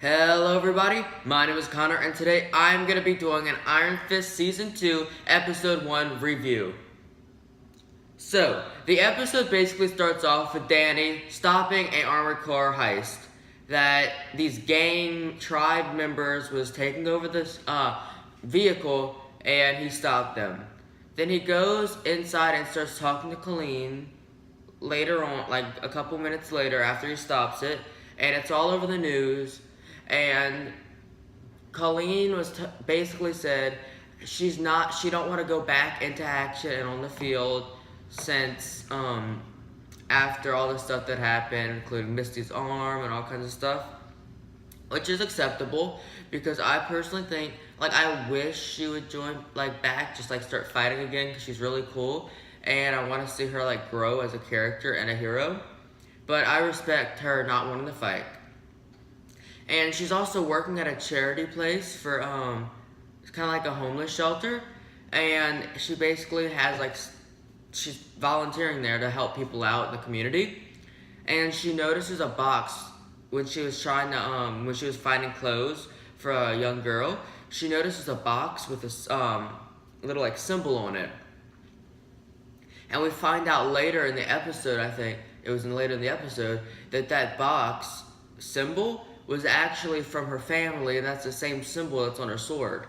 Hello everybody, my name is Connor and today I'm going to be doing an Iron Fist Season 2 Episode 1 review. So, the episode basically starts off with Danny stopping an armored car heist that these gang tribe members was taking over this vehicle and he stopped them. Then he goes inside and starts talking to Colleen later on, like a couple minutes later after he stops it, and it's all over the news. And Colleen was basically said she don't want to go back into action and on the field since after all the stuff that happened, including Misty's arm and all kinds of stuff, which is acceptable because I personally think, like, I wish she would join back, just start fighting again because she's really cool and I want to see her grow as a character and a hero. But I respect her not wanting to fight. And she's also working at a charity place for, it's kind of like a homeless shelter. And she basically has, she's volunteering there to help people out in the community. And she notices a box when she was trying to, when she was finding clothes for a young girl. She notices a box with a little, symbol on it. And we find out later in the episode, I think, it was later in the episode, that box symbol was actually from her family, and that's the same symbol that's on her sword.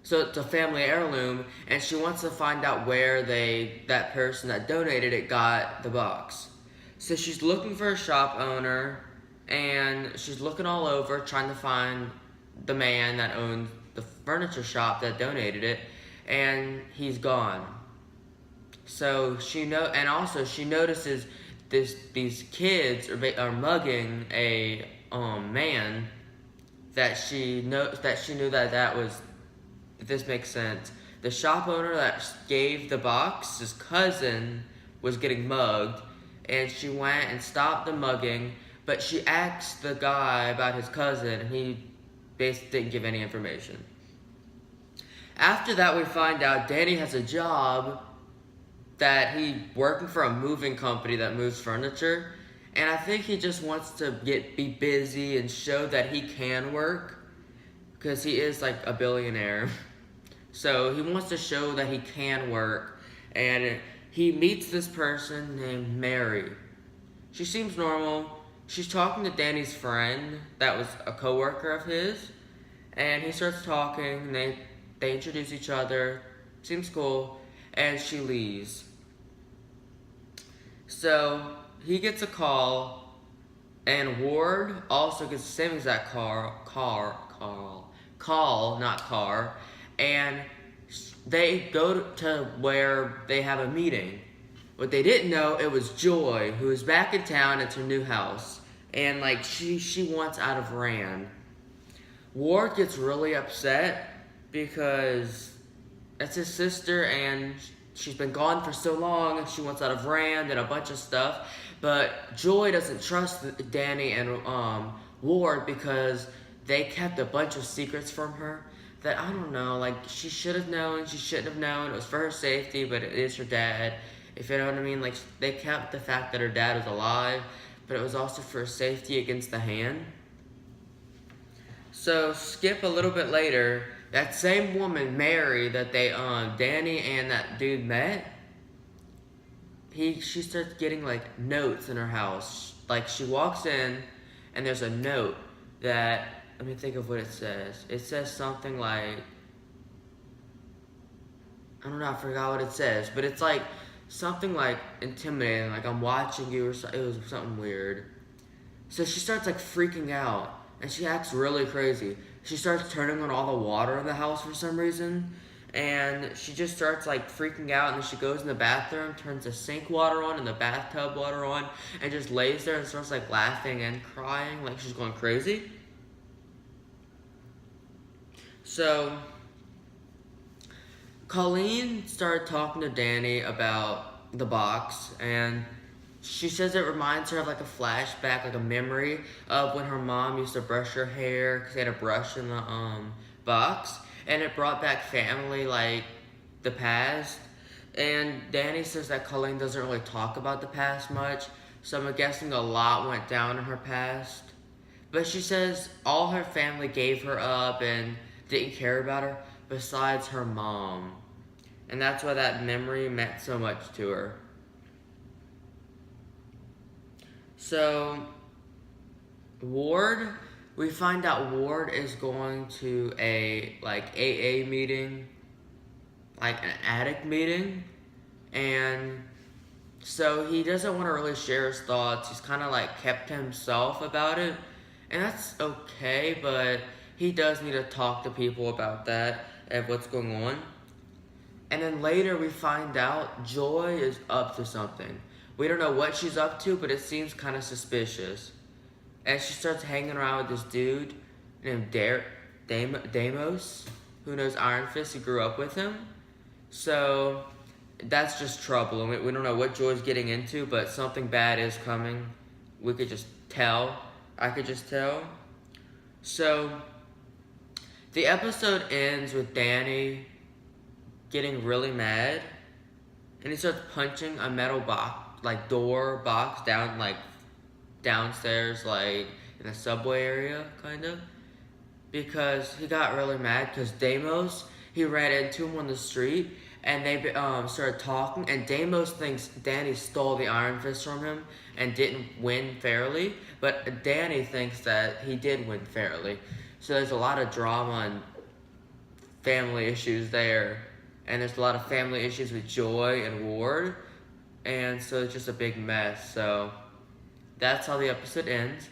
So it's a family heirloom, and she wants to find out where that person that donated it got the box. So she's looking for a shop owner, and she's looking all over, trying to find the man that owned the furniture shop that donated it, and he's gone. So and also she notices these kids are mugging a man that she knew that was, if this makes sense, the shop owner that gave the box, his cousin was getting mugged, and she went and stopped the mugging, but she asked the guy about his cousin and he basically didn't give any information. After that, we find out Danny has a job that he working for a moving company that moves furniture. And I think he just wants to be busy and show that he can work, because he is a billionaire. So he wants to show that he can work, and he meets this person named Mary. She seems normal. She's talking to Danny's friend that was a coworker of his, and he starts talking. And they introduce each other. Seems cool, and she leaves. So he gets a call, and Ward also gets the same exact call, and they go to where they have a meeting. What they didn't know, it was Joy, who is back in town at her new house, and she wants out of Rand. Ward gets really upset because it's his sister and she's been gone for so long and she wants out of Rand and a bunch of stuff. But Joy doesn't trust Danny and Ward because they kept a bunch of secrets from her that, I don't know, she should have known, she shouldn't have known. It was for her safety, but it is her dad. If you know what I mean, they kept the fact that her dad was alive, but it was also for safety against the hand. So skip a little bit later, that same woman, Mary, that Danny and that dude met, she starts getting notes in her house. She walks in and there's a note that, let me think of what it says. It says something I don't know, I forgot what it says, but it's something intimidating, I'm watching you, or it was something weird. So she starts freaking out and she acts really crazy. She starts turning on all the water in the house for some reason. And she just starts freaking out, and then she goes in the bathroom, turns the sink water on and the bathtub water on, and just lays there and starts laughing and crying she's going crazy. So Colleen started talking to Danny about the box, and she says it reminds her of a flashback, a memory of when her mom used to brush her hair because they had a brush in the box, and it brought back family, the past. And Danny says that Colleen doesn't really talk about the past much, so I'm guessing a lot went down in her past. But she says all her family gave her up and didn't care about her besides her mom. And that's why that memory meant so much to her. So, Ward, we find out Ward is going to a, AA meeting, an addict meeting, and so he doesn't want to really share his thoughts. He's kind of kept to himself about it, and that's okay, but he does need to talk to people about that and what's going on. And then later we find out Joy is up to something. We don't know what she's up to, but it seems kind of suspicious. And she starts hanging around with this dude named Deimos, who knows Iron Fist. He grew up with him. So that's just trouble. And we don't know what Joy's getting into, but something bad is coming. We could just tell. I could just tell. So the episode ends with Danny getting really mad, and he starts punching a metal box, door box down, downstairs, in the subway area, kind of, because he got really mad because Deimos, he ran into him on the street, and they started talking, and Deimos thinks Danny stole the Iron Fist from him and didn't win fairly, but Danny thinks that he did win fairly. So there's a lot of drama and family issues there, and there's a lot of family issues with Joy and Ward, and so it's just a big mess. So that's how the episode ends.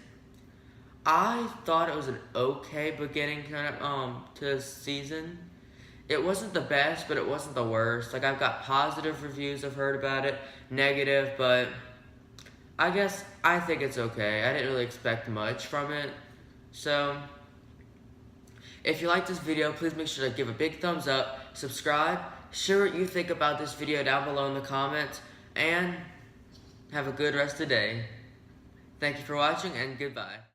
I thought it was an okay beginning to the season. It wasn't the best, but it wasn't the worst. I've got positive reviews I've heard about it, negative, but I think it's okay. I didn't really expect much from it. So if you like this video, please make sure to give a big thumbs up, subscribe, share what you think about this video down below in the comments, and have a good rest of the day. Thank you for watching, and goodbye.